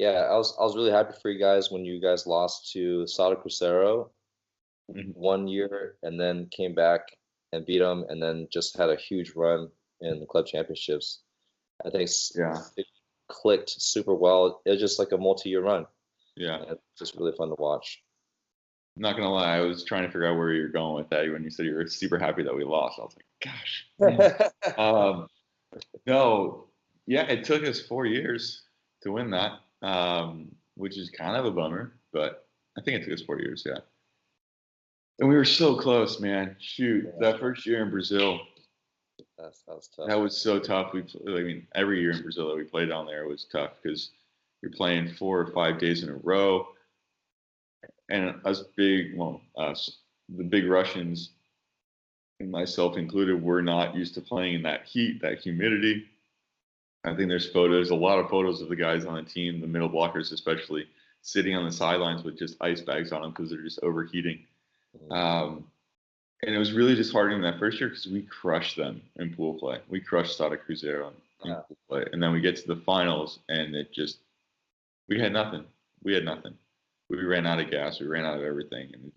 Yeah, I was really happy for you guys when you guys lost to Sada Cruzeiro Mhm. 1 year, and then came back and beat them, and then just had a huge run in the club championships. I think Yeah, it clicked super well. It was just like a multi-year run, yeah. and it's just really fun to watch. Not gonna lie, I was trying to figure out where you're going with that when you said you were super happy that we lost. I was like, gosh, man. Um, no, yeah, it took us 4 years to win that, which is kind of a bummer, but I think it took us 4 years, yeah. And we were so close, man. Shoot, Yeah, that first year in Brazil, that was tough. that was so tough. I mean, every year in Brazil that we played down there was tough because you're playing 4 or 5 days in a row, and us, the big Russians, and myself included, were not used to playing in that heat, that humidity. I think there's a lot of photos of the guys on the team, the middle blockers especially, sitting on the sidelines with just ice bags on them because they're just overheating. Mhm. And it was really disheartening that first year because we crushed them in pool play. We crushed Sada Cruzeiro in Yeah, pool play, and then we get to the finals, and we had nothing. We had nothing. We ran out of gas. We ran out of everything, and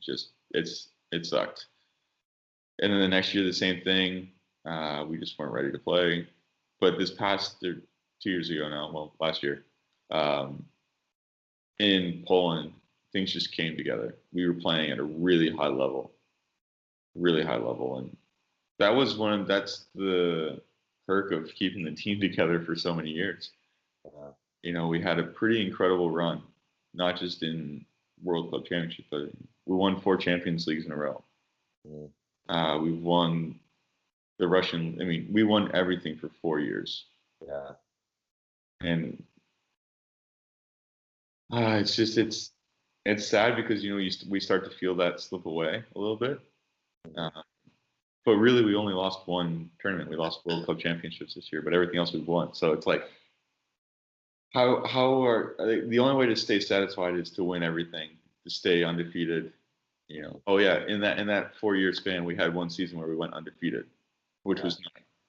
it sucked. And then the next year, the same thing. We just weren't ready to play. But this past 2 years ago now, well, last year, um, in Poland, things just came together. We were playing at a really high level, and that's the perk of keeping the team together for so many years. yeah. We had a pretty incredible run, not just in World Club Championship, but we won 4 Champions Leagues in a row. Mhm. We've won we won everything for 4 years. Yeah. And it's sad because we start to feel that slip away a little bit. Mhm. Uh, but really, we only lost one tournament. We lost World Club Championships this year, but everything else we've won. So it's like, I think the only way to stay satisfied is to win everything, to stay undefeated. Oh yeah, in that 4 year span, we had one season where we went undefeated, which Yeah. was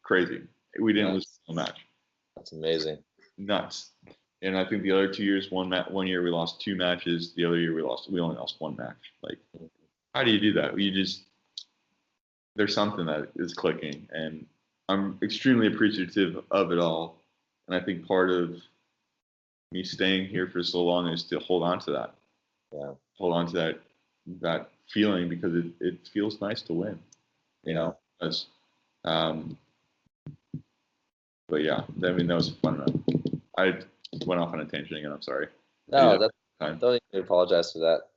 crazy. We didn't That, lose a match. that's amazing. Nuts. And I think the other 2 years, one year we lost 2 matches. The other year we only lost one match. Like, Mhm. how do you do that? There's something that is clicking, and I'm extremely appreciative of it all. And I think part of me staying here for so long is to Yeah. hold on to that feeling because it feels nice to win, Yeah. Because, um, but yeah, I mean that was a fun run. I went off on a tangent again. I'm sorry. I did No, have that time. don't even apologize for that.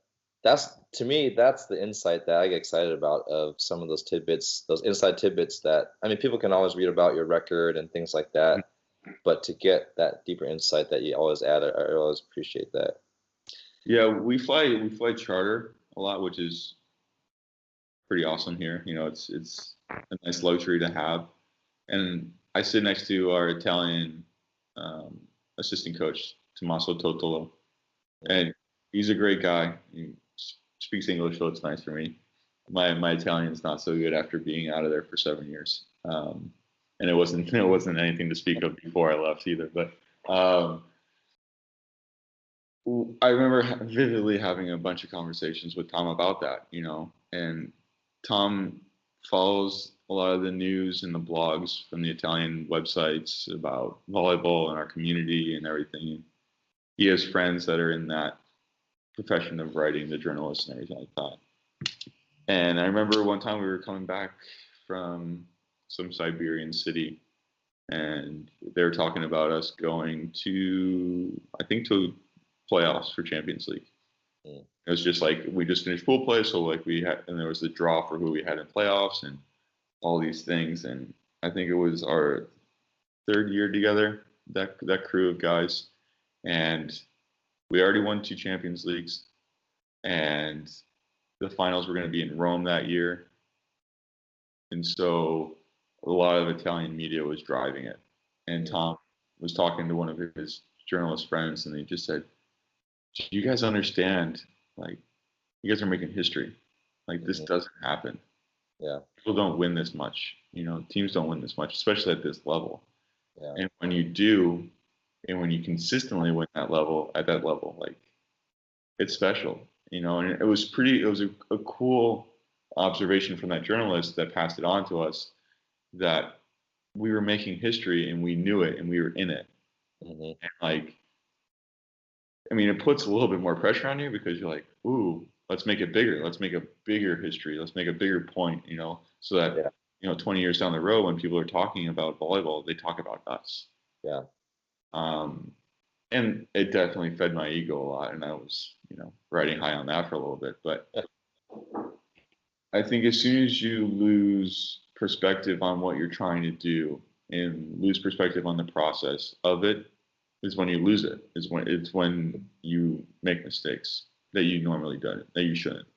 That's to me, that's the insight that I get excited about of some of those tidbits, those inside tidbits that I mean, people can always read about your record and things like that, but to get that deeper insight that you always add, I always appreciate that. Yeah, we fly charter a lot, which is pretty awesome here. It's a nice luxury to have. And I sit next to our Italian um, assistant coach, Tommaso Totolo, Yeah. and he's a great guy. He speaks English, so it's nice for me. My Italian is not so good after being out of there for 7 years, and it wasn't anything to speak of before I left either. But I remember vividly having a bunch of conversations with Tom about that, and Tom follows a lot of the news and the blogs from the Italian websites about volleyball and our community and everything. He has friends that are in that profession of writing, the journalists and everything like that. And I remember one time we were coming back from some Siberian city, and they were talking about us going I think, to playoffs for Champions League. Mm. It was just like we just finished pool play, so like and there was the draw for who we had in playoffs and all these things. And I think it was our third year together, that crew of guys, and we already won 2 Champions Leagues, and the finals were going to be in Rome that year, and so a lot of Italian media was driving it. And Mm. Tom was talking to one of his journalist friends, and they just said, "Do you guys understand? Like, you guys are making history. Like, this Mhm. doesn't happen. Yeah. People don't win this much. Teams don't win this much, especially at this level. Yeah. And when you do, And when you consistently win at that level, like it's special, you know. And it was a cool observation from that journalist that passed it on to us, that we were making history and we knew it and we were in it. Mm-hmm. And like, I mean, it puts a little bit more pressure on you because you're like, ooh, let's make it bigger. Let's make a bigger history. Let's make a bigger point, you know, so that, Yeah. you know, 20 years down the road, when people are talking about volleyball, they talk about us. Yeah. Um, and it definitely fed my ego a lot. And I was, you know, riding high on that for a little bit. But I think as soon as you lose perspective on what you're trying to do and lose perspective on the process of it, is when you lose it. It's when you make mistakes that you normally do, that you shouldn't.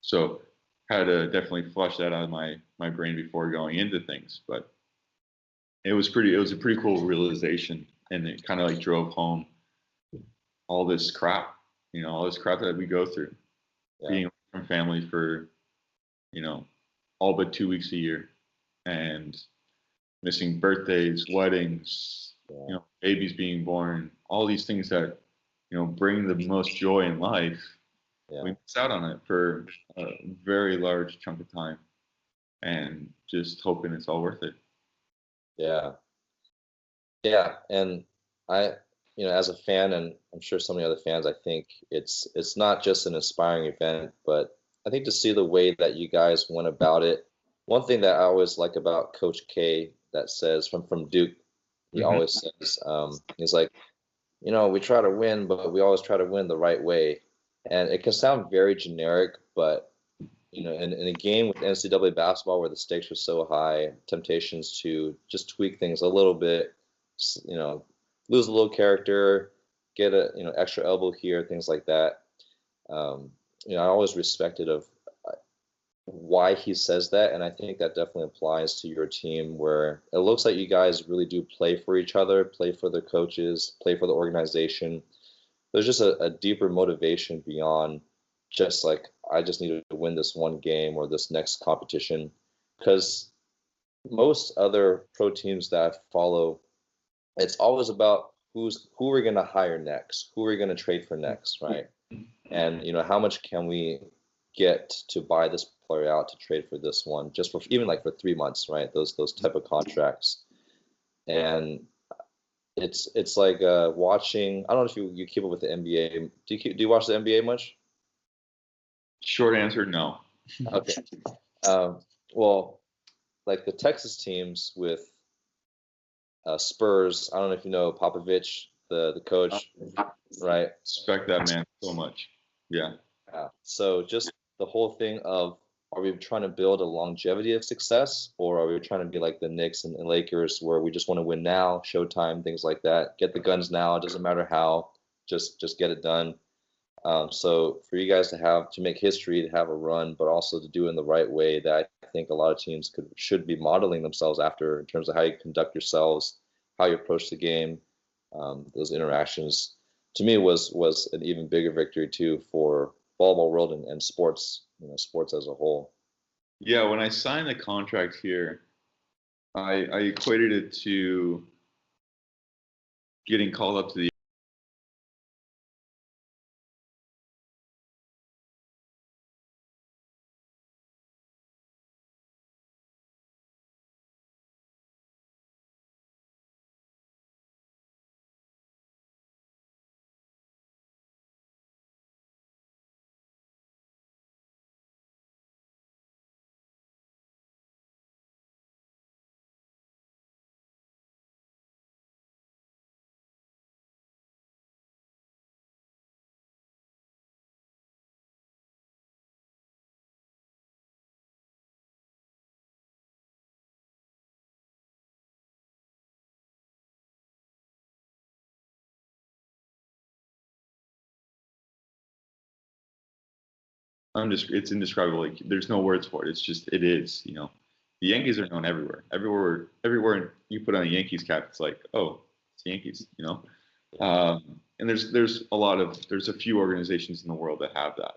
So had to definitely flush that out of my brain before going into things. But it was a pretty cool realization, and it kind of like drove home all this crap, you know, all this crap that we go through, Yeah. being away from family for, you know, all but 2 weeks a year, and missing birthdays, weddings, you know, babies being born, all these things that, you know, bring the most joy in life. Yeah. We miss out on it for a very large chunk of time, and just hoping it's all worth it. Yeah. Yeah. And I, as a fan, and I'm sure so many other fans, I think it's not just an inspiring event, but I think to see the way that you guys went about it. One thing that I always like about Coach K, that says from Duke, he Mm-hmm. always says, he's like, we try to win, but we always try to win the right way. And it can sound very generic, but in a game with NCAA basketball where the stakes were so high, temptations to just tweak things a little bit, lose a little character, get a extra elbow here, things like that. I always respected of why he says that, and I think that definitely applies to your team, where it looks like you guys really do play for each other, play for the coaches, play for the organization. There's just a deeper motivation beyond just like, I just need to win this one game or this next competition. Because most other pro teams that I follow, it's always about who we're going to hire next, who we're going to trade for next, right? And how much can we get to buy this player out to trade for this one, just for even like for 3 months, right? Those type of contracts. And it's like watching. I don't know if you keep up with the NBA. Do you watch the NBA much? Short answer, no. Okay. Well, like the Texas teams with Spurs. I don't know if you know Popovich, the coach, right? Respect that man so much. Yeah. So just the whole thing of, are we trying to build a longevity of success, or are we trying to be like the Knicks and Lakers, where we just want to win now, showtime, things like that, get the guns now, it doesn't matter how, just get it done. So for you guys to make history, to have a run, but also to do it in the right way, that I think a lot of teams should be modeling themselves after, in terms of how you conduct yourselves, how you approach the game, those interactions, to me was an even bigger victory too for volleyball world and sports, sports as a whole. Yeah, when I signed the contract here, I equated it to getting called up to the it's indescribable. Like, there's no words for it. It's just, it is, you know. The Yankees are known everywhere. Everywhere you put on a Yankees cap, it's like, oh, it's the Yankees, you know. And there's a few organizations in the world that have that.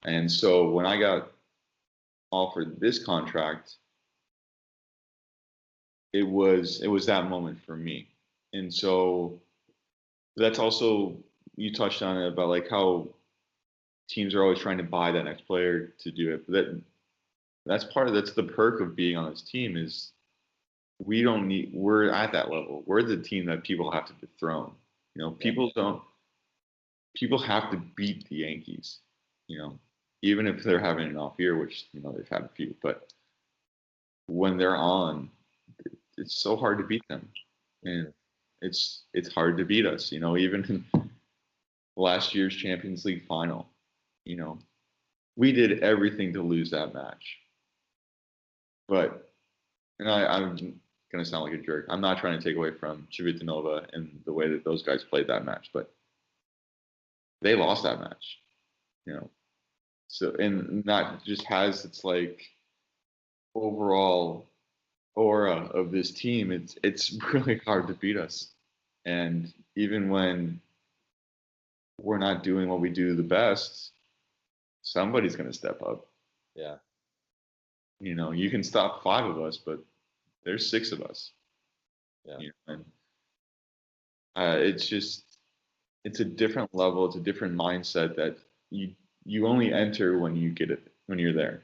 And so when I got offered this contract, it was that moment for me. And so that's also, you touched on it about like how teams are always trying to buy that next player to do it. But that's the perk of being on this team is we're at that level. We're the team that people have to dethrone. You know, people have to beat the Yankees, you know, even if they're having an off year, which, you know, they've had a few, but when they're on, it's so hard to beat them. And it's hard to beat us, you know, even in last year's Champions League final, you know, we did everything to lose that match. But, and I'm going to sound like a jerk. I'm not trying to take away from Civitanova and the way that those guys played that match, but they lost that match, you know. So, and that just has its like overall aura of this team. It's really hard to beat us. And even when we're not doing what we do the best, somebody's going to step up. Yeah. You know, you can stop 5 of us, but there's 6 of us. Yeah. You know, and it's a different level. It's a different mindset that you only enter when you get it, when you're there.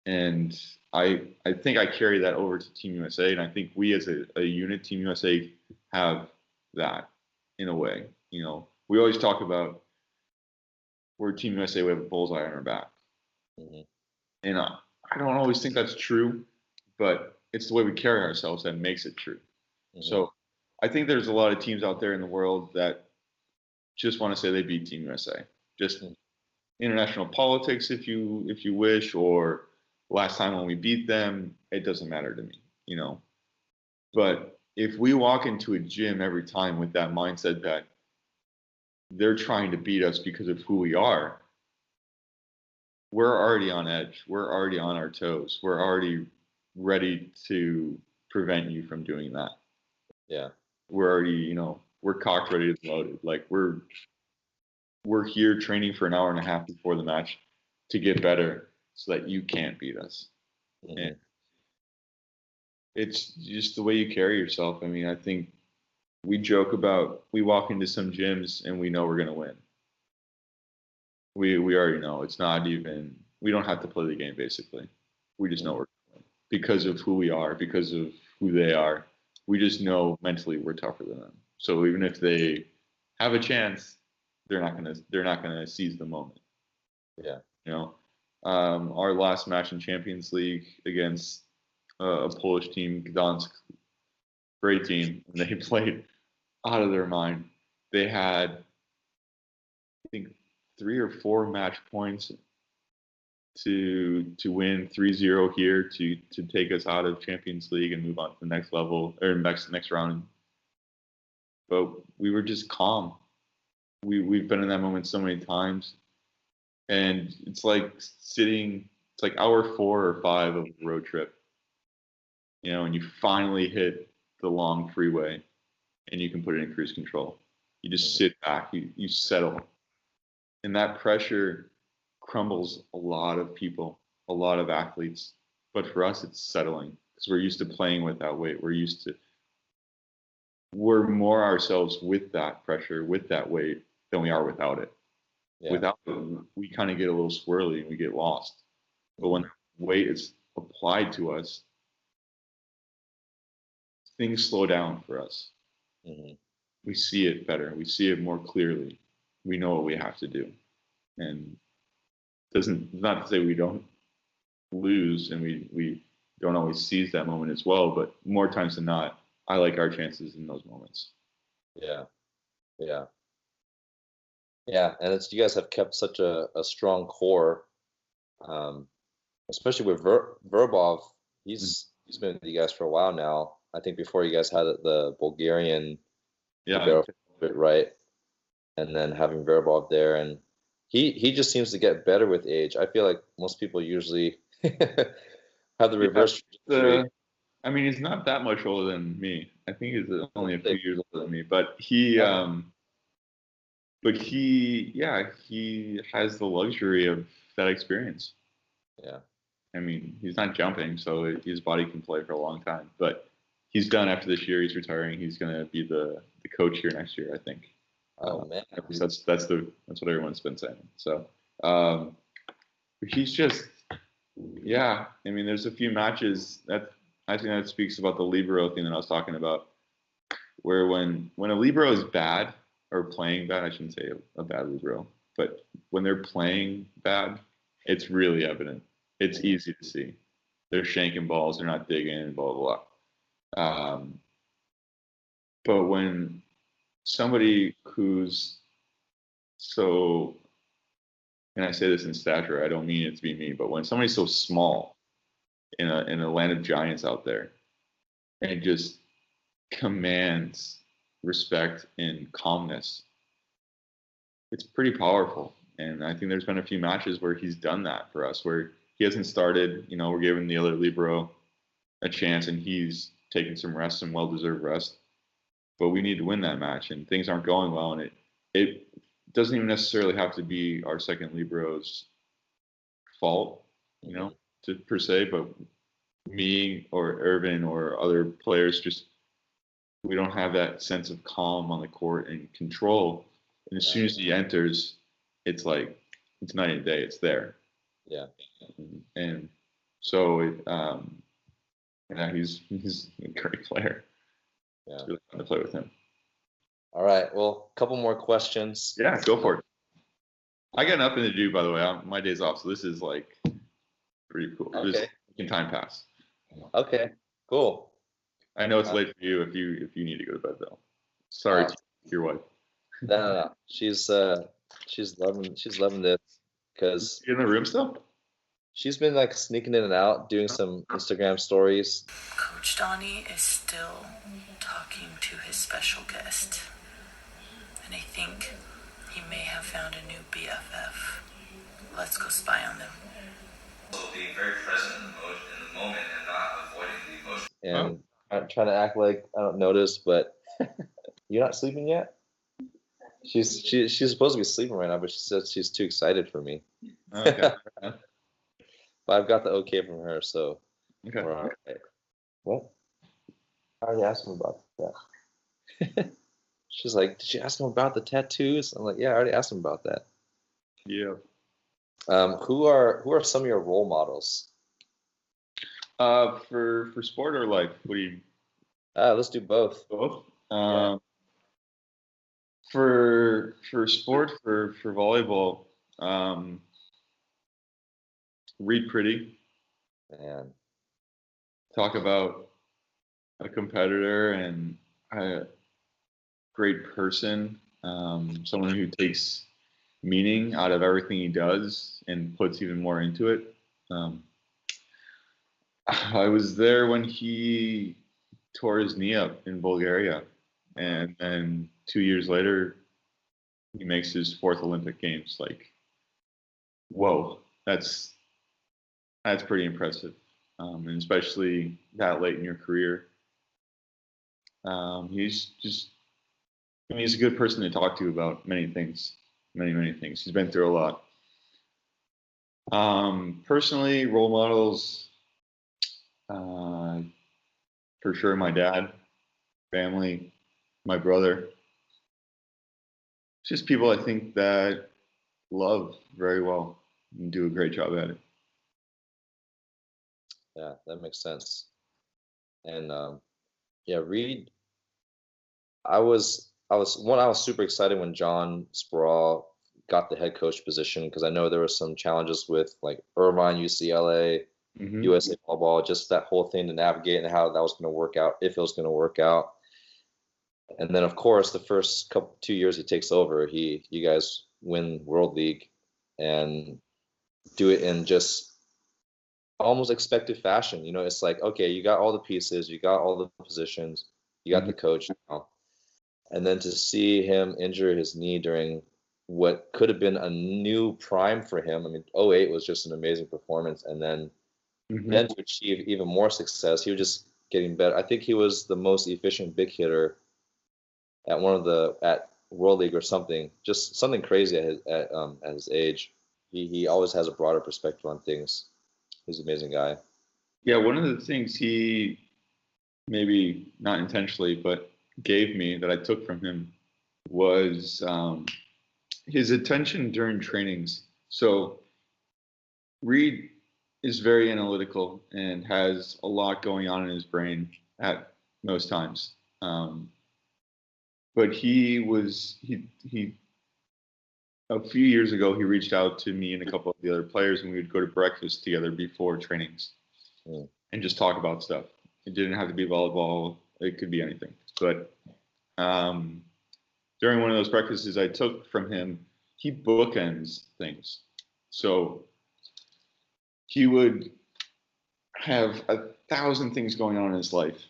And I think I carry that over to Team USA, and I think we as a unit, Team USA, have that in a way. You know, we always talk about we're Team USA, we have a bullseye on our back. Mm-hmm. And I don't always think that's true, but it's the way we carry ourselves that makes it true. Mm-hmm. So I think there's a lot of teams out there in the world that just want to say they beat Team USA. Just international politics, if you wish, or last time when we beat them, it doesn't matter to me, you know. But if we walk into a gym every time with that mindset that they're trying to beat us because of who we are, we're already on edge. We're already on our toes. We're already ready to prevent you from doing that. Yeah. We're already, you know, we're cocked, ready to loaded. Like we're here training for an hour and a half before the match to get better so that you can't beat us. Mm-hmm. And it's just the way you carry yourself. I mean, I think we joke about, we walk into some gyms and we know we're going to win. We already know. It's not even, we don't have to play the game, basically. We just know we're going to win because of who we are, because of who they are. We just know mentally we're tougher than them. So even if they have a chance, they're not gonna seize the moment. Yeah. You know, our last match in Champions League against a Polish team, Gdansk, great team, and they played out of their mind. They had, I think, 3 or 4 match points to win 3-0 here to take us out of Champions League and move on to the next level or next round. But we were just calm. We've been in that moment so many times, and it's like it's like hour 4 or 5 of a road trip, you know, and you finally hit the long freeway and you can put it in cruise control. You just sit back, you settle, and that pressure crumbles a lot of people, a lot of athletes. But for us, it's settling because we're used to playing with that weight. We're more ourselves with that pressure, with that weight, than we are without it. Yeah. Without it, we kind of get a little swirly and we get lost. But when weight is applied to us, things slow down for us. Mm-hmm. We see it better. We see it more clearly. We know what we have to do. And not to say we don't lose and we don't always seize that moment as well, but more times than not, I like our chances in those moments. Yeah. Yeah. Yeah, and you guys have kept such a strong core, especially with Verbov. He's been with you guys for a while now. I think before you guys had the Bulgarian, bit right, and then having Verbov there, and he just seems to get better with age. I feel like most people usually have the reverse. I mean, he's not that much older than me. I think he's only a few years older than me, but he has the luxury of that experience. Yeah. I mean, he's not jumping, so his body can play for a long time. But he's done after this year. He's retiring. He's going to be the coach here next year, I think. Oh man. That's what everyone's been saying. So he's just, yeah. I mean, there's a few matches that I think that speaks about the libero thing that I was talking about, where when a libero is bad or playing bad, I shouldn't say a bad libero, but when they're playing bad, it's really evident. It's easy to see. They're shanking balls, they're not digging, blah blah blah. But when somebody who's so, and I say this in stature, I don't mean it to be me, but when somebody's so small in a land of giants out there and just commands respect and calmness, it's pretty powerful. And I think there's been a few matches where he's done that for us, where he hasn't started, we're giving the other libero a chance and he's taking some rest, some well-deserved rest. But we need to win that match and things aren't going well. And it doesn't even necessarily have to be our second libero's fault, per se, but me or Irvin or other players, just we don't have that sense of calm on the court and control. And as soon as he enters, it's like it's night and day. It's there. Yeah. And so he's a great player. Yeah. It's really fun to play with him. All right. Well, a couple more questions. Yeah, go for it. I got nothing to do, by the way. My day's off, so this is like pretty cool. Okay. Just making time pass. Okay. Cool. I know it's late for you if you need to go to bed though. Sorry to your wife. No. She's loving this because you in the room still? She's been like sneaking in and out, doing some Instagram stories. Coach Donnie is still talking to his special guest, and I think he may have found a new BFF. Let's go spy on them. So being very present in the moment and not avoiding the emotion. And I'm trying to act like I don't notice, but you're not sleeping yet? She's supposed to be sleeping right now, but she says she's too excited for me. Okay. But I've got the okay from her, so okay. We're all right. What? I already asked him about that. She's like, did you ask him about the tattoos? I'm like, yeah, I already asked him about that. Yeah. Who are some of your role models? For sport or life? What do you? Let's do both. Both. Yeah. For sport, for volleyball, Reed Pretty. Man. Talk about a competitor and a great person, someone who takes meaning out of everything he does and puts even more into it. I was there when he tore his knee up in Bulgaria, and then 2 years later, he makes his fourth Olympic Games. Like, whoa, that's pretty impressive, and especially that late in your career. He's a good person to talk to about many things, many things. He's been through a lot. Personally, role models, for sure, my dad, family, my brother. Just people I think that love very well and do a great job at it. Yeah, that makes sense. And Reed, I was super excited when John Sproul got the head coach position because I know there were some challenges with like Irvine, UCLA, USA Ball, just that whole thing to navigate and how that was going to work out, if it was going to work out. And then of course the first 2 years he takes over, you guys win World League and do it in just almost expected fashion. It's like, okay, you got all the pieces, you got all the positions, you got the coach now. And then to see him injure his knee during what could have been a new prime for him. I mean, 2008 was just an amazing performance. And then to achieve even more success, he was just getting better. I think he was the most efficient big hitter at World League or something, just something crazy at his age. He always has a broader perspective on things. He's an amazing guy. Yeah, one of the things he, maybe not intentionally, but gave me that I took from him was his attention during trainings. So Reed is very analytical and has a lot going on in his brain at most times. But he a few years ago, he reached out to me and a couple of the other players, and we would go to breakfast together before trainings and just talk about stuff. It didn't have to be volleyball. It could be anything. But during one of those breakfasts I took from him, he bookends things. So he would have 1,000 things going on in his life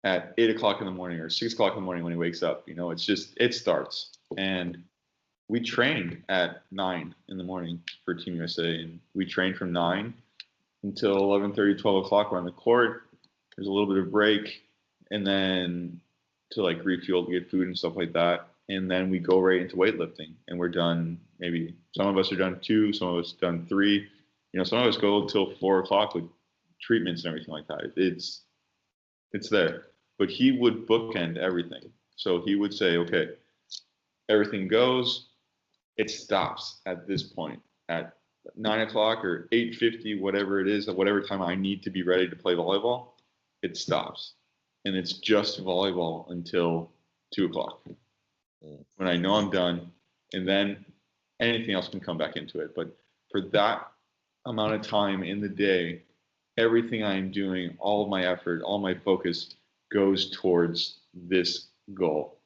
at 8 o'clock in the morning or 6 o'clock in the morning when he wakes up. You know, it's just, it starts. And we trained at 9 in the morning for Team USA, and we trained from 9 until 11:30, 12 o'clock. We're on the court. There's a little bit of break, and then to like refuel, to get food and stuff like that. And then we go right into weightlifting, and we're done. Maybe some of us are done 2, some of us done 3. You know, some of us go until 4 o'clock with treatments and everything like that. It's there. But he would bookend everything. So he would say, okay, everything goes. It stops at this point at 9 o'clock or 8:50, whatever it is, at whatever time I need to be ready to play volleyball, it stops. And it's just volleyball until 2 o'clock when I know I'm done. And then anything else can come back into it. But for that amount of time in the day, everything I'm doing, all of my effort, all my focus goes towards this goal.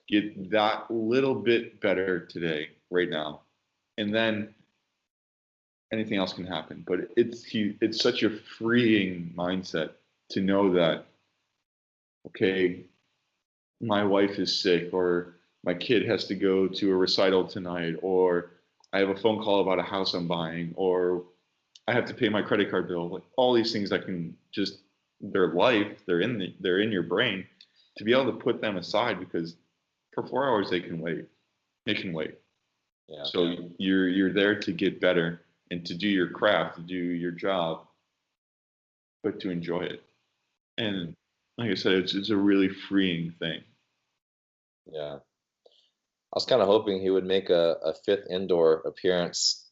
Get that little bit better today, right now, and then anything else can happen. But it's such a freeing mindset to know that, okay, my wife is sick, or my kid has to go to a recital tonight, or I have a phone call about a house I'm buying, or I have to pay my credit card bill. Like all these things that can just, they're life, they're in your brain, to be able to put them aside, because for 4 hours they can wait. They can wait. Yeah. So you're there to get better and to do your craft, to do your job, but to enjoy it. And like I said, it's a really freeing thing. Yeah. I was kind of hoping he would make a 5th indoor appearance.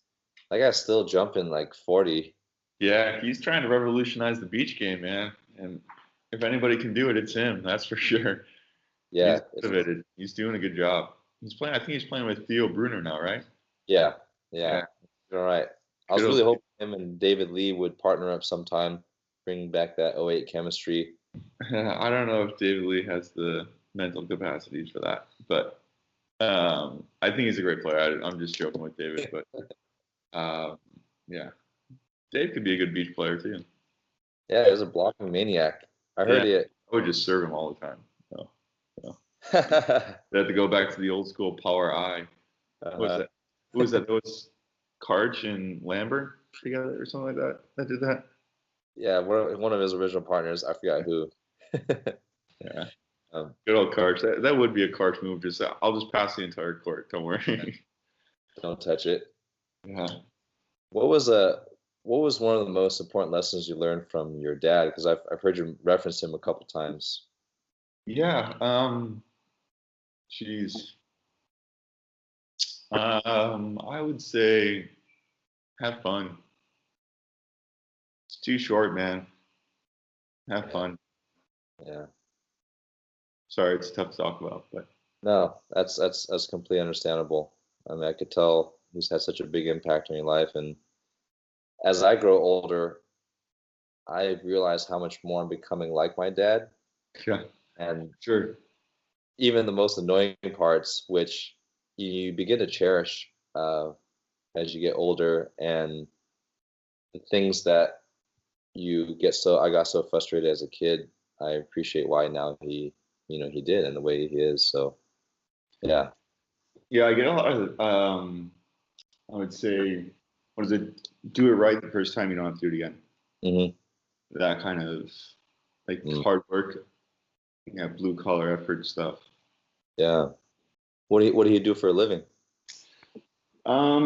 That guy's still jumping like 40. Yeah, he's trying to revolutionize the beach game, man. And if anybody can do it, it's him. That's for sure. Yeah, he's motivated. He's doing a good job. He's playing. I think he's playing with Theo Brunner now, right? Yeah. All right. I was really hoping him and David Lee would partner up sometime, bring back that '08 chemistry. I don't know if David Lee has the mental capacities for that, but I think he's a great player. I'm just joking with David, but yeah, Dave could be a good beach player too. Yeah, he's a blocking maniac. I heard it. I would just serve him all the time. They have to go back to the old school power eye. What was that? Who was that? That was Karch and Lambert together or something like that. That did that. Yeah, one of his original partners. I forgot who. Yeah. Good old Karch. That would be a Karch move. I'll just pass the entire court. Don't worry. Don't touch it. Yeah. What was one of the most important lessons you learned from your dad? Because I've heard you reference him a couple times. Yeah. I would say have fun. It's too short, man. Have fun. Yeah. Sorry, it's tough to talk about, but no, that's completely understandable. I mean, I could tell he's had such a big impact on your life, and as I grow older, I realize how much more I'm becoming like my dad. Yeah. And sure. Even the most annoying parts, which you begin to cherish as you get older, and the things that I got so frustrated as a kid, I appreciate why now he did and the way he is. So yeah. Yeah, I get a lot of I would say, what is it? Do it right the first time, you don't have to do it again. Mm-hmm. That kind of like hard work, blue collar effort stuff. Yeah. What do you do for a living?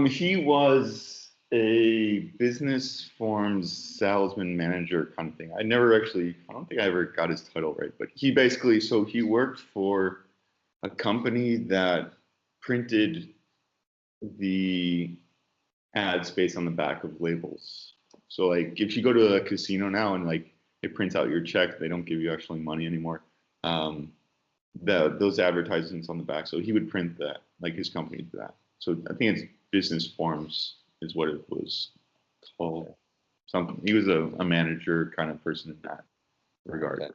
He was a business forms salesman manager kind of thing. I don't think I ever got his title right, but he basically, so he worked for a company that printed the ads based on the back of labels. So like if you go to a casino now and like it prints out your check, they don't give you actually money anymore. Those advertisements on the back. So he would print that, like his company did that. So I think it's business forms is what it was called. Something. He was a manager kind of person in that regard. Okay.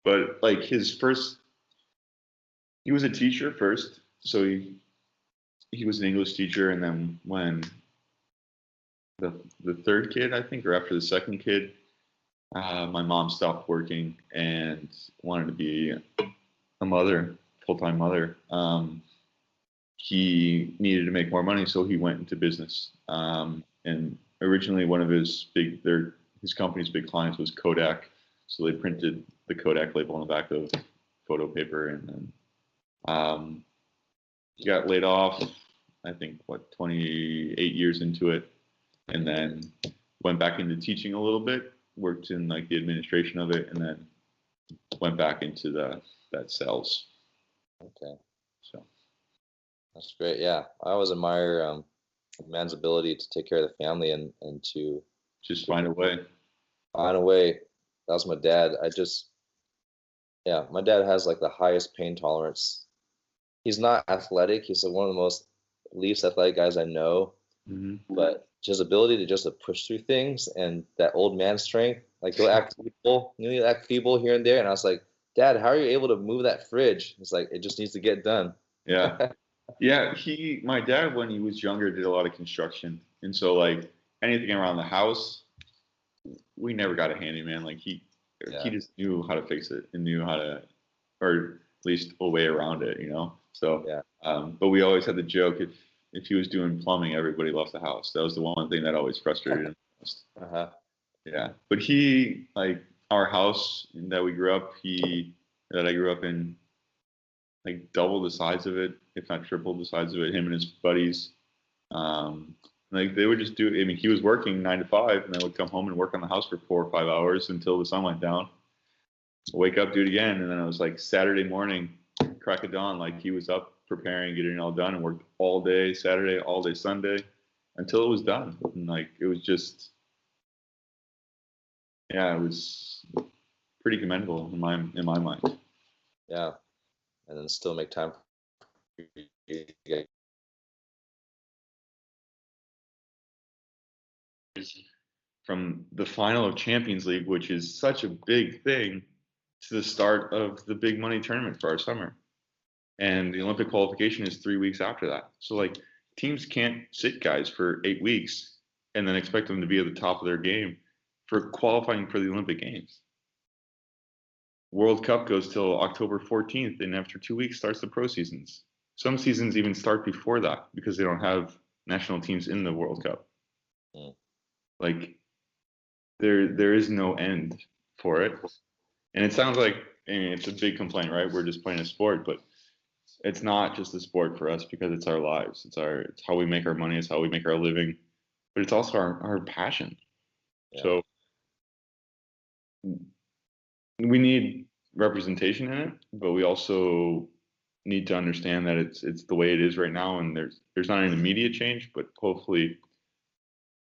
But like he was a teacher first. So he was an English teacher, and then when the third kid, I think, or after the second kid, my mom stopped working and wanted to be a mother, full-time mother. He needed to make more money, so he went into business. And originally, one of his company's big clients was Kodak, so they printed the Kodak label on the back of photo paper, and then he got laid off. I think 28 years into it, and then went back into teaching a little bit. Worked in like the administration of it, and then went back into that sales. Okay. So that's great. Yeah, I always admire a man's ability to take care of the family and to just find a way. Find a way. That was my dad. My dad has like the highest pain tolerance. He's not athletic. He's like one of the most least athletic guys I know. Mm-hmm. But his ability to push through things and that old man strength, like he'll act feeble here and there. And I was like, Dad, how are you able to move that fridge? It's like, it just needs to get done. Yeah. Yeah. My dad, when he was younger, did a lot of construction. And so like anything around the house, we never got a handyman. Like he just knew how to fix it and knew how to, or at least a way around it, you know? So, but we always had the joke, if he was doing plumbing, everybody left the house. That was the one thing that always frustrated him most. Uh-huh. Yeah. But he, like, our house that we grew up, that I grew up in, like, double the size of it, if not triple the size of it, him and his buddies. Like, they would just do, I mean, he was working 9 to 5, and then would come home and work on the house for 4 or 5 hours until the sun went down. Wake up, do it again. And then it was like Saturday morning, crack of dawn, like he was up preparing, getting it all done, and worked all day Saturday, all day Sunday, until it was done. And like it was just, it was pretty commendable in my mind. Yeah, and then still make time for you to get. From the final of Champions League, which is such a big thing, to the start of the big money tournament for our summer. And the Olympic qualification is 3 weeks after that. So like teams can't sit guys for 8 weeks and then expect them to be at the top of their game for qualifying for the Olympic Games. World Cup goes till October 14th, and after 2 weeks starts the pro seasons. Some seasons even start before that because they don't have national teams in the World Cup. Like there is no end for it. And it sounds like, I mean, it's a big complaint, right? We're just playing a sport, but it's not just a sport for us because it's our lives. It's how we make our money. It's how we make our living, but it's also our passion. Yeah. So we need representation in it, but we also need to understand that it's the way it is right now. And there's not an immediate change, but hopefully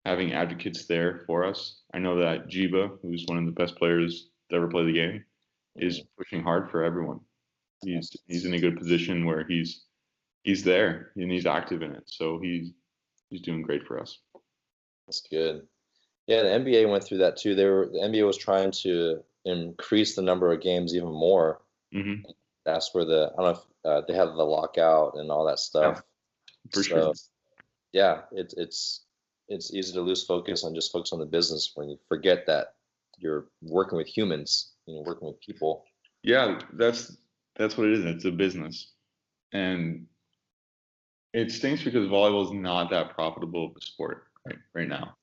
having advocates there for us. I know that Jiba, who's one of the best players to ever play the game, is pushing hard for everyone. He's in a good position where he's there and he's active in it. So he's doing great for us. That's good. Yeah, the NBA went through that too. The NBA was trying to increase the number of games even more. Mm-hmm. That's where I don't know if they have the lockout and all that stuff. Yeah, for sure. Yeah, it's easy to lose focus and just focus on the business when you forget that you're working with humans, working with people. Yeah, that's what it is. It's a business. And it stinks because volleyball is not that profitable of a sport right now.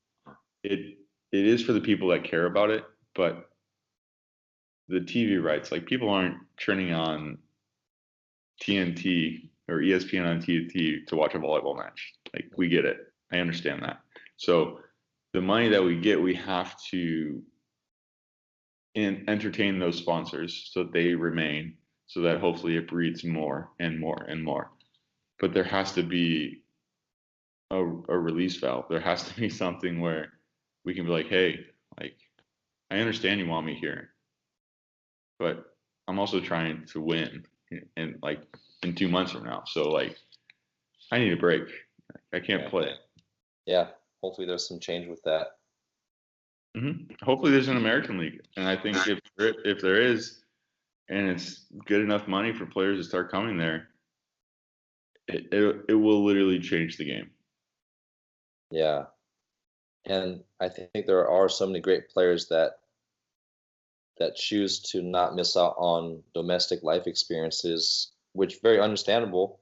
It is for the people that care about it, but the TV rights, like people aren't turning on TNT or ESPN on TNT to watch a volleyball match. Like we get it. I understand that. So the money that we get, we have to entertain those sponsors so that they remain, so that hopefully it breeds more and more and more. But there has to be a release valve. There has to be something where we can be like, hey, like, I understand you want me here, but I'm also trying to win in like in 2 months from now. So like, I need a break. I can't play. Yeah. Hopefully there's some change with that. Hopefully there's an American League, and I think if there is, and it's good enough money for players to start coming there, it will literally change the game. Yeah. And I think there are so many great players that choose to not miss out on domestic life experiences, which very understandable,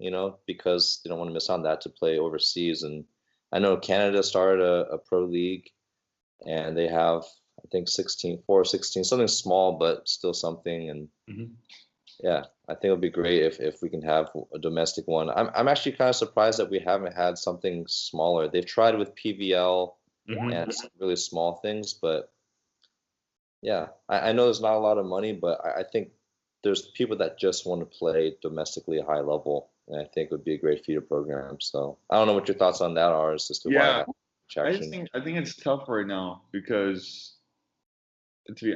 because they don't want to miss out on that to play overseas. And I know Canada started a pro league, and they have, I think, 16, something small, but still something. And yeah, I think it would be great if we can have a domestic one. I'm actually kind of surprised that we haven't had something smaller. They've tried with PVL and some really small things, but yeah, I know there's not a lot of money, but I think there's people that just want to play domestically at high level, and I think it would be a great feeder program. So I don't know what your thoughts on that are as to why I have traction. I think it's tough right now because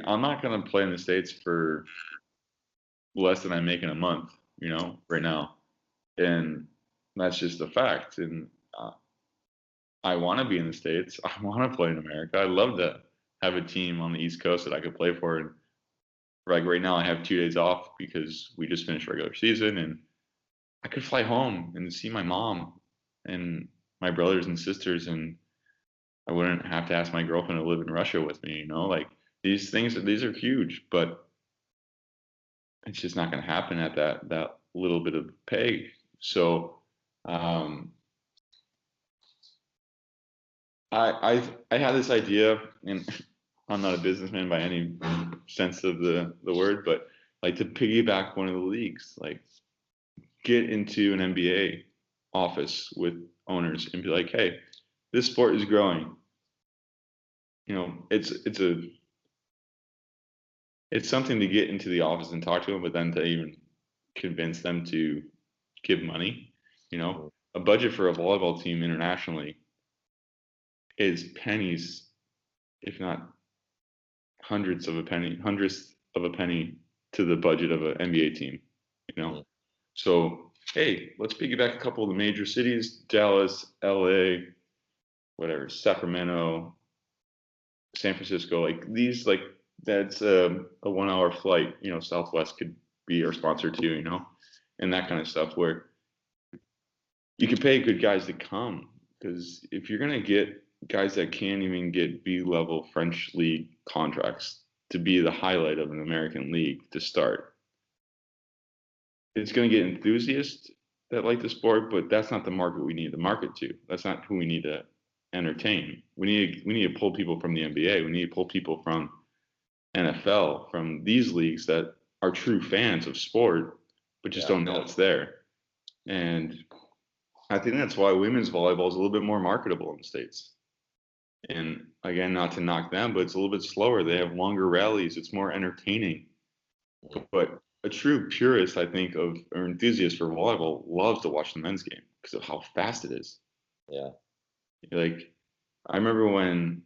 I'm not going to play in the States for less than I make in a month, right now, and that's just a fact. And I want to be in the States. I want to play in America. I'd love to have a team on the East Coast that I could play for. And like right now, I have 2 days off because we just finished regular season, and I could fly home and see my mom and my brothers and sisters, and I wouldn't have to ask my girlfriend to live in Russia with me. Like these are huge, but it's just not going to happen at that little bit of pay. So I had this idea, and I'm not a businessman by any sense of the word, but like to piggyback one of the leagues, like get into an NBA office with owners and be like, hey, this sport is growing. It's something to get into the office and talk to them, but then to even convince them to give money. A budget for a volleyball team internationally is pennies, if not hundredths of a penny to the budget of an NBA team. So hey, let's piggyback a couple of the major cities: Dallas, LA, whatever, Sacramento, San Francisco. Like these, like that's a 1 hour flight. Southwest could be our sponsor too. And that kind of stuff where you can pay good guys to come, because if you're gonna get guys that can't even get B-level French league contracts to be the highlight of an American league to start, it's going to get enthusiasts that like the sport, but that's not the market we need to market to. That's not who we need to entertain. We need to pull people from the NBA. We need to pull people from NFL, from these leagues that are true fans of sport, but just don't know it's there. And I think that's why women's volleyball is a little bit more marketable in the States. And again, not to knock them, but it's a little bit slower. They have longer rallies. It's more entertaining. But a true purist, I think, or enthusiast for volleyball loves to watch the men's game because of how fast it is. Yeah. Like, I remember when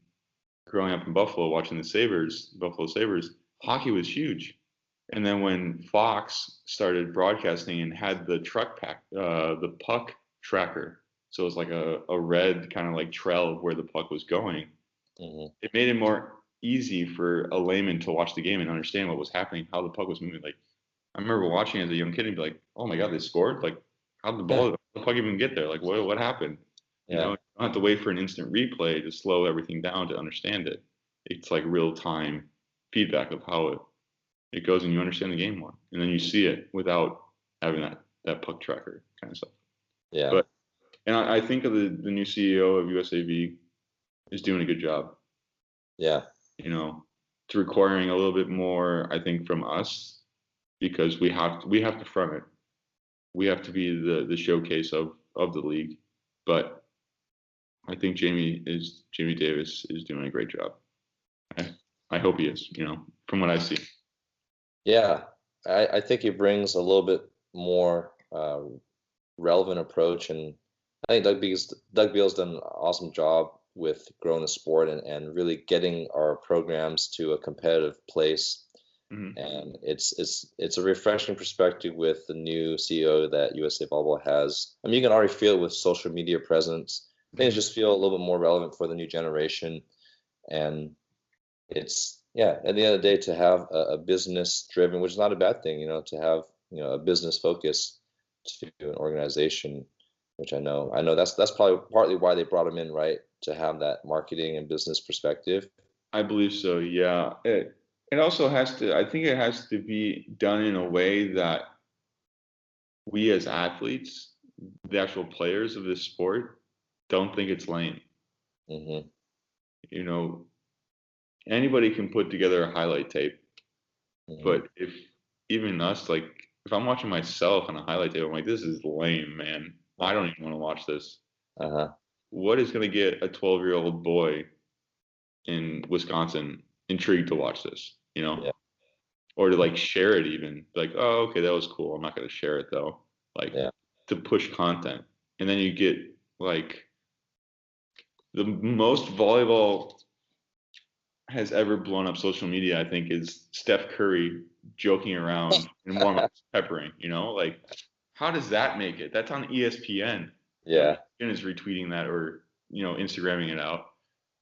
growing up in Buffalo, watching the Buffalo Sabres, hockey was huge. And then when Fox started broadcasting and had the the puck tracker, so it was like a red kind of like trail of where the puck was going. It made it more easy for a layman to watch the game and understand what was happening, how the puck was moving. Like, I remember watching as a young kid and be like, oh my God, they scored? Like, how'd the puck even get there? Like, what happened? You don't have to wait for an instant replay to slow everything down to understand it. It's like real time feedback of how it goes, and you understand the game more. And then you see it without having that puck tracker kind of stuff. Yeah. But and I think of the new CEO of USAV is doing a good job. Yeah. It's requiring a little bit more, I think, from us, because we have to front it. We have to be the showcase of the league. But I think Jamie Davis is doing a great job. I hope he is, from what I see. Yeah. I think he brings a little bit more relevant approach, and I think Doug Beal's done an awesome job with growing the sport and really getting our programs to a competitive place. Mhm. And it's a refreshing perspective with the new CEO that USA Volleyball has. I mean, you can already feel it with social media presence. Things just feel a little bit more relevant for the new generation, and it's yeah. At the end of the day, to have a business driven, which is not a bad thing, to have a business focus to an organization, which I know that's probably partly why they brought him in, right, to have that marketing and business perspective. I believe so. Yeah. It also has to. I think it has to be done in a way that we as athletes, the actual players of this sport, don't think it's lame. Hmm. You know, anybody can put together a highlight tape, Hmm. but if even us, like, if I'm watching myself on a highlight tape, I'm like, this is lame, man. I don't even want to watch this. Uh-huh. What is going to get a 12-year-old boy in Wisconsin intrigued to watch this? Yeah. Or to like share it even. Like, oh, okay, that was cool. I'm not going to share it though. Like, Yeah. to push content. And then you get like the most volleyball has ever blown up social media, I think, is Steph Curry joking around in warm-ups peppering, like how does that make it? That's on ESPN. Yeah. ESPN is retweeting that or, Instagramming it out.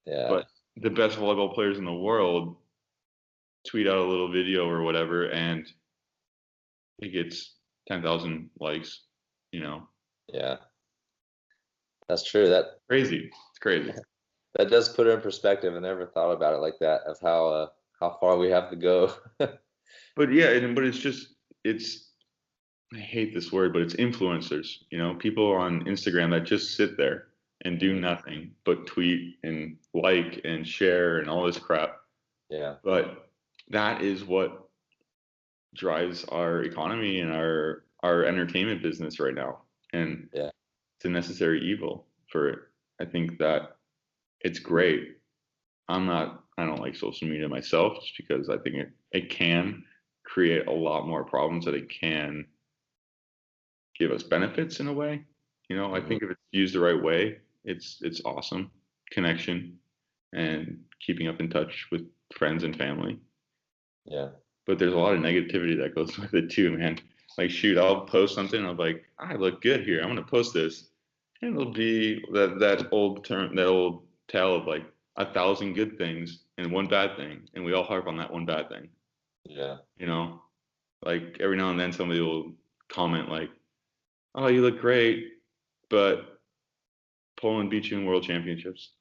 Yeah. But the best volleyball players in the world tweet out a little video or whatever, and it gets 10,000 likes, you know. Yeah. That's true. Crazy. It's crazy. That does put it in perspective. I never thought about it like that, of how far we have to go. But yeah, but it's I hate this word, but it's influencers, people on Instagram that just sit there and do Mhm. nothing but tweet and like and share and all this crap. Yeah. But that is what drives our economy and our entertainment business right now. And Yeah. it's a necessary evil for it. I think that it's great. I don't like social media myself just because I think it can create a lot more problems that it can give us benefits in a way. I Hmm. think if it's used the right way, it's awesome. Connection and keeping up in touch with friends and family. Yeah. But there's a lot of negativity that goes with it too, man. Like, shoot, I'll post something. And I'm like, I look good here. I'm gonna post this, and it'll be that old term, that old tale of like 1,000 good things and one bad thing, and we all harp on that one bad thing. Yeah. You know, like every now and then somebody will comment like, "Oh, you look great, but Poland beat you in World Championships."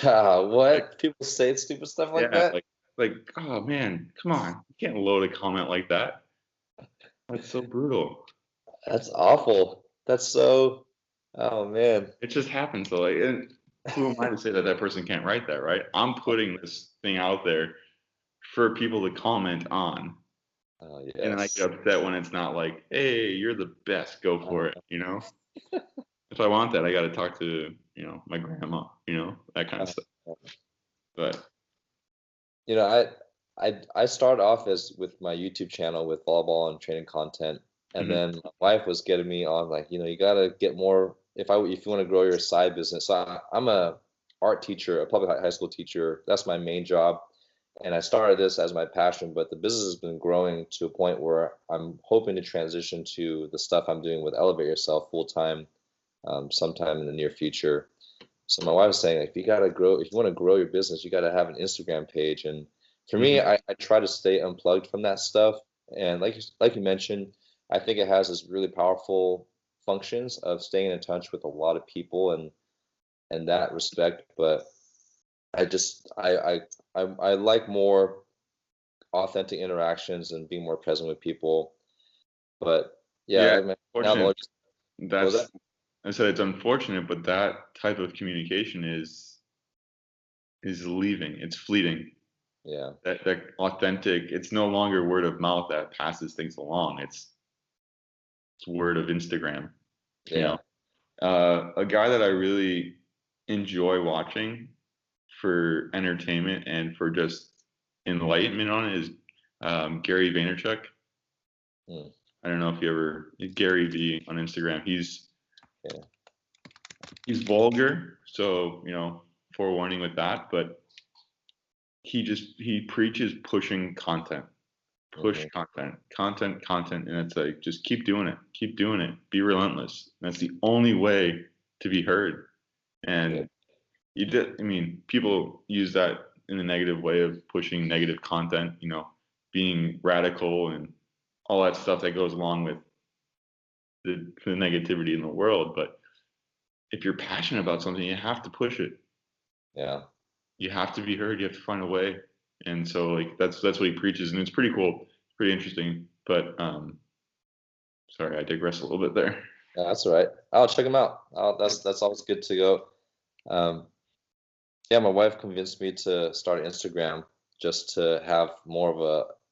Like, What? People say stupid stuff like yeah, that? like, oh man, come on, you can't load a comment like that. That's so brutal. That's awful. That's so. Oh man. It just happens though. Like, and who am I to say that that person can't write that, right? I'm putting this thing out there for people to comment on, Oh and then I yes. get upset when it's not like, "Hey, you're the best, go for it." If I want that, I got to talk to my grandma, that kind of Uh, stuff. But I started off as with my YouTube channel with volleyball and training content, and mhm, then my wife was getting me on, like, you gotta get more if you want to grow your side business. So I'm a art teacher, a public high school teacher. That's my main job, and I started this as my passion. But the business has been growing to a point where I'm hoping to transition to the stuff I'm doing with Elevate Yourself full time, sometime in the near future. So my wife was saying, like, if you want to grow your business, you got to have an Instagram page. And for me, mhm, I try to stay unplugged from that stuff. And like you mentioned, I think it has this really powerful functions of staying in touch with a lot of people and that respect. But I just I like more authentic interactions and being more present with people. But yeah, yeah, I mean, now the unfortunate. only what was that? That's I said it's unfortunate, but that type of communication is leaving. It's fleeting. Yeah, That authentic. It's no longer word of mouth that passes things along. It's word of Instagram. You know, yeah. a guy that I really enjoy watching for entertainment and for just enlightenment on it is Gary Vaynerchuk. Mm. I don't know if you ever Gary V on Instagram. He's vulgar, so forewarning with that. But he preaches pushing content, push content, and it's like just keep doing it, be relentless. And that's the only way to be heard. And people use that in a negative way of pushing negative content, being radical and all that stuff that goes along with the negativity in the world. But if you're passionate about something, you have to push it. Yeah. You have to be heard. You have to find a way. And so like that's what he preaches, and it's pretty cool. It's pretty interesting. But sorry, I digress a little bit there. Yeah, that's all right. I'll check him out. That's always good to go. Yeah, my wife convinced me to start Instagram just to have more of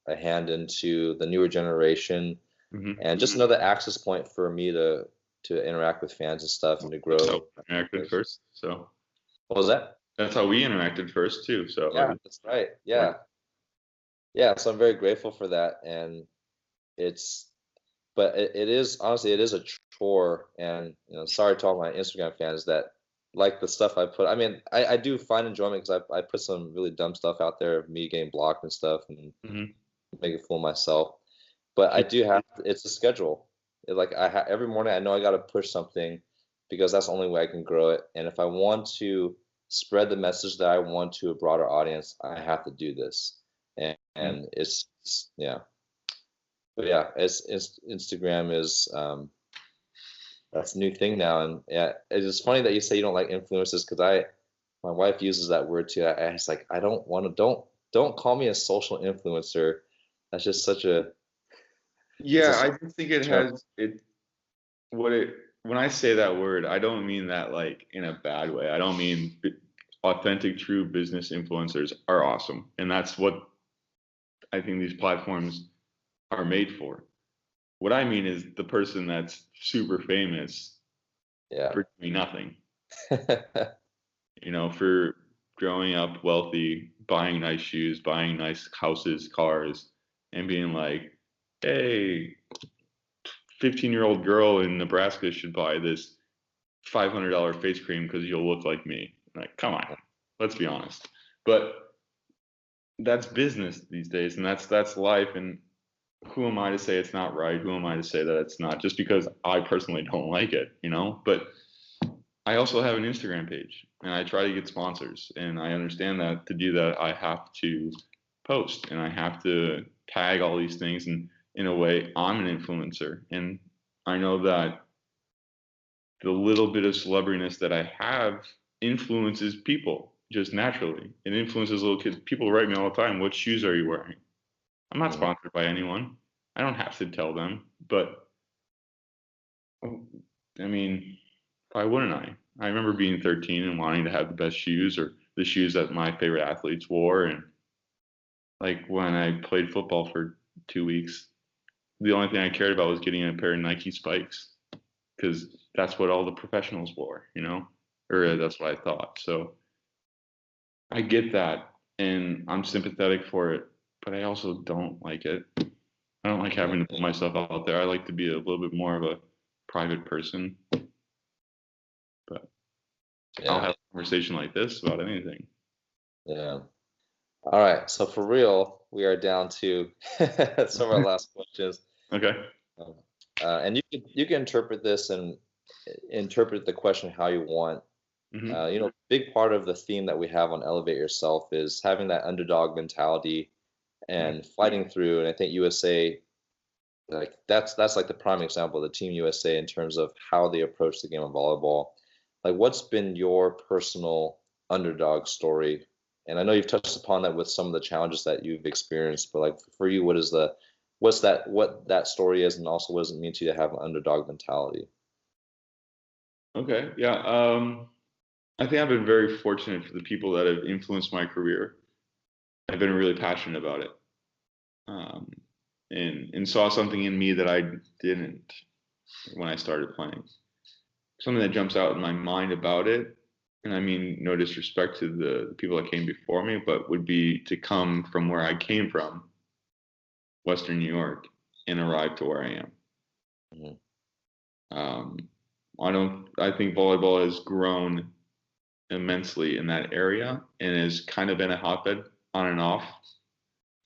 a hand into the newer generation, and just another access point for me to interact with fans and stuff and to grow. That's how we interacted first. So what was that? That's how we interacted first too. So yeah, that's right. Yeah. Yeah. So I'm very grateful for that, and but it is honestly, it is a chore, and sorry to all my Instagram fans that like the stuff I put. I mean, I do find enjoyment because I put some really dumb stuff out there of me getting blocked and stuff and make a fool of myself. But I do have it's a schedule. Every morning I know I got to push something because that's the only way I can grow it. And if I want to spread the message that I want to a broader audience, I have to do this. And it's But yeah, it's Instagram is that's a new thing now, and yeah, it's funny that you say you don't like influencers because my wife uses that word too. I was like, I don't want to don't call me a social influencer. That's just such a I just think it has it. When I say that word, I don't mean that like in a bad way. I don't mean authentic, true business influencers are awesome, and that's what I think these platforms are made for. What I mean is the person that's super famous for doing nothing. For growing up wealthy, buying nice shoes, buying nice houses, cars, and being like, hey, 15-year-old girl in Nebraska should buy this $500 face cream because you'll look like me. Like, come on, let's be honest. But that's business these days, and that's life. And who am I to say it's not right? Who am I to say that it's not? Just because I personally don't like it, But I also have an Instagram page, and I try to get sponsors. And I understand that to do that, I have to post, and I have to tag all these things. And in a way, I'm an influencer. And I know that the little bit of celebrityness that I have influences people just naturally. It influences little kids. People write me all the time, what shoes are you wearing? I'm not sponsored by anyone. I don't have to tell them, but I mean, why wouldn't I? I remember being 13 and wanting to have the best shoes or the shoes that my favorite athletes wore. And like when I played football for 2 weeks, the only thing I cared about was getting a pair of Nike Spikes because that's what all the professionals wore, or that's what I thought. So I get that, and I'm sympathetic for it. But I also don't like it. I don't like having to put myself out there. I like to be a little bit more of a private person. But I'll have a conversation like this about anything. Yeah. All right. So for real, we are down to some of our last questions. Okay. And you can interpret this and interpret the question how you want. Big part of the theme that we have on Elevate Yourself is having that underdog mentality and fighting through. And I think USA, like that's like the prime example of the Team USA in terms of how they approach the game of volleyball. Like, what's been your personal underdog story? And I know you've touched upon that with some of the challenges that you've experienced, but like for you, what that story is, and also what does it mean to you to have an underdog mentality? Okay, yeah. I think I've been very fortunate for the people that have influenced my career. I've been really passionate about it, and saw something in me that I didn't when I started playing. Something that jumps out in my mind about it, and I mean no disrespect to the people that came before me, but would be to come from where I came from, Western New York, and arrive to where I am. Mhm. I think volleyball has grown immensely in that area and has kind of been a hotbed on and off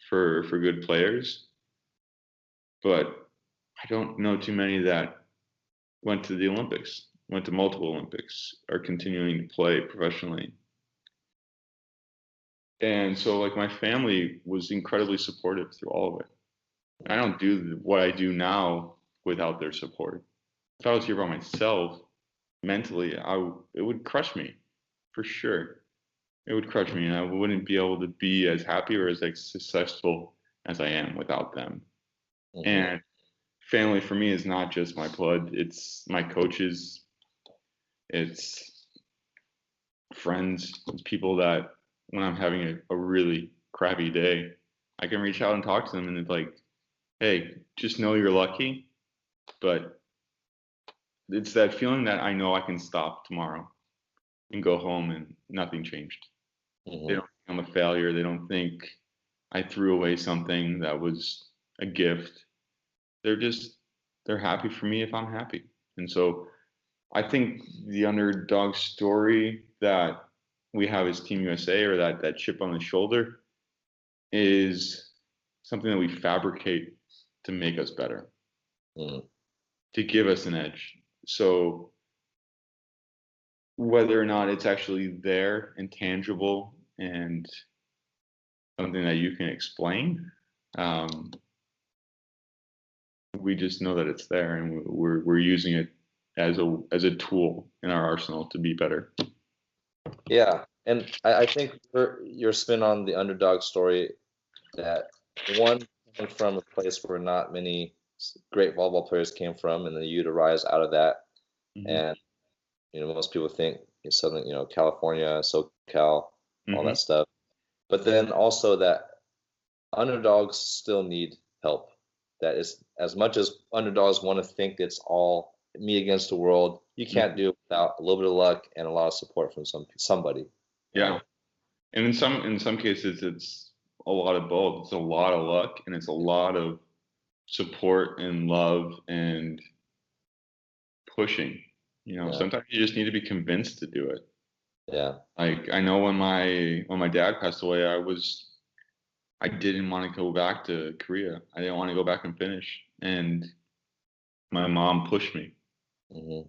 for good players. But I don't know too many that went to the Olympics, went to multiple Olympics, are continuing to play professionally. And so, like, my family was incredibly supportive through all of it. I don't do what I do now without their support. If I was here by myself, mentally, it would crush me, for sure. It would crush me, and I wouldn't be able to be as happy or as like, successful as I am without them. Mhm. And family for me is not just my blood; it's my coaches, it's friends, it's people that when I'm having a really crappy day, I can reach out and talk to them, and it's like, hey, just know you're lucky, but it's that feeling that I know I can stop tomorrow and go home and nothing changed. They Mhm. don't think I'm a failure. They don't think I threw away something that was a gift. They're happy for me if I'm happy. And so I think the underdog story that we have as Team USA, or that chip on the shoulder, is something that we fabricate to make us better, Mhm. to give us an edge. So whether or not it's actually there and tangible and something that you can explain, um, we just know that it's there, and we're using it as a tool in our arsenal to be better. Yeah, and I think your spin on the underdog story, that one came from a place where not many great volleyball players came from, and then you to rise out of that. Mm-hmm. And most people think in Southern, California, SoCal, all Mm-hmm. that stuff. But then also that underdogs still need help. That is, as much as underdogs want to think it's all me against the world, you can't do it without a little bit of luck and a lot of support from somebody. Yeah, and in some cases it's a lot of both. It's a lot of luck, and it's a lot of support and love and pushing. Yeah, Sometimes you just need to be convinced to do it. yeah, Like, I know when my dad passed away, I didn't want to go back to Korea. I didn't want to go back and finish. And my mom pushed me. hmm,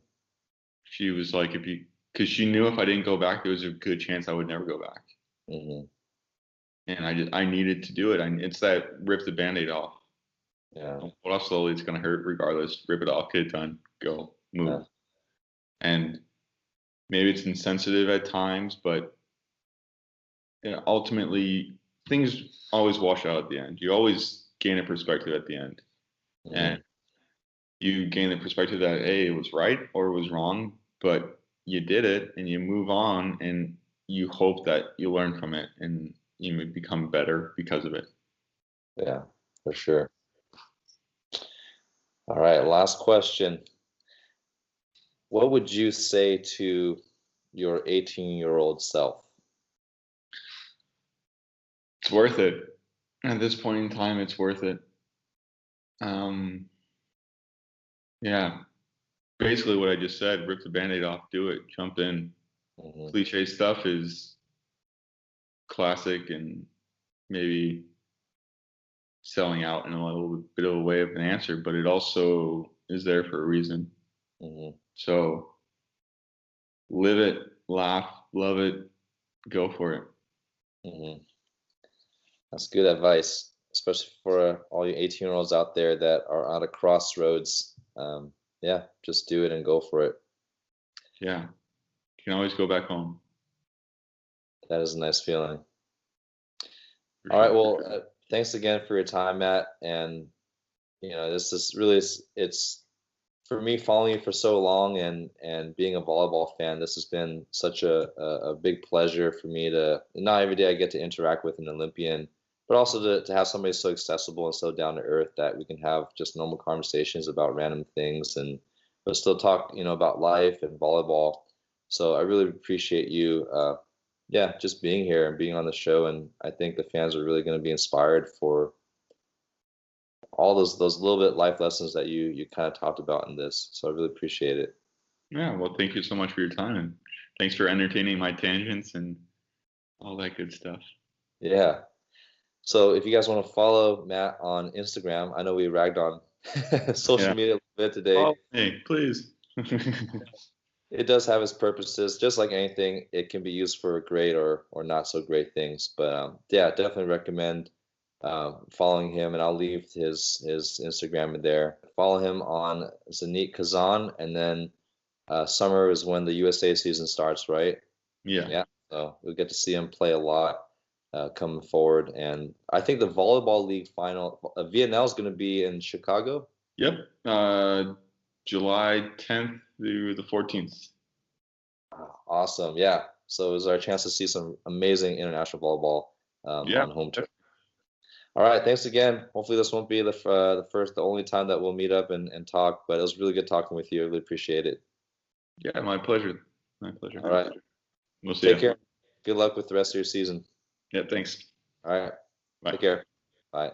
She was like, because she knew if I didn't go back, there was a good chance I would never go back. hmm, And I needed to do it. It's that rip the Band-Aid off. yeah, What else slowly, it's going to hurt regardless. Rip it off, get it done, go, yeah, move. And maybe it's insensitive at times, but ultimately things always wash out at the end. You always gain a perspective at the end. hmm, And you gain the perspective that, hey, it was right or it was wrong, but you did it and you move on, and you hope that you learn from it and you may become better because of it. yeah, for sure. All right, last question. What would you say to your 18-year-old self? It's worth it. At this point in time, it's worth it. Um, yeah, basically what I just said, rip the Band-Aid off, do it, jump in. Hmm. Cliche stuff is classic and maybe selling out in a little bit of a way of an answer, but it also is there for a reason. Hmm. So live it, laugh, love it, go for it. Hmm. That's good advice, especially for all you 18-year-olds out there that are at a crossroads. Yeah, just do it and go for it. Yeah, you can always go back home. That is a nice feeling. For All right, sure. well, thanks again for your time, Matt. And this is really, it's for me following you for so long and being a volleyball fan. This has been such a big pleasure for me to not every day I get to interact with an Olympian, but also to have somebody so accessible and so down to earth that we can have just normal conversations about random things and but still talk about life and volleyball. So I really appreciate you. Yeah, just being here and being on the show, and I think the fans are really going to be inspired for all those little bit life lessons that you kind of talked about in this. So I really appreciate it. Yeah, well, thank you so much for your time, and thanks for entertaining my tangents and all that good stuff. Yeah. So if you guys want to follow Matt on Instagram, I know we ragged on social media a little bit today. Follow me, please. It does have its purposes, just like anything. It can be used for great or not so great things. But yeah, definitely recommend following him, and I'll leave his Instagram in there. Follow him on Zenit Kazan, and then summer is when the USA season starts, right? Yeah. Yeah. So we'll get to see him play a lot coming forward, and I think the volleyball league final, VNL is going to be in Chicago. Yep. July 10th through the 14th. Awesome. Yeah. So it was our chance to see some amazing international volleyball on home turf. All right. Thanks again. Hopefully this won't be the only time that we'll meet up and talk, but it was really good talking with you. I really appreciate it. Yeah, my pleasure. My pleasure. All right. We'll see Take you. care. Good luck with the rest of your season. Yeah, thanks. All right. Bye. Take care. Bye.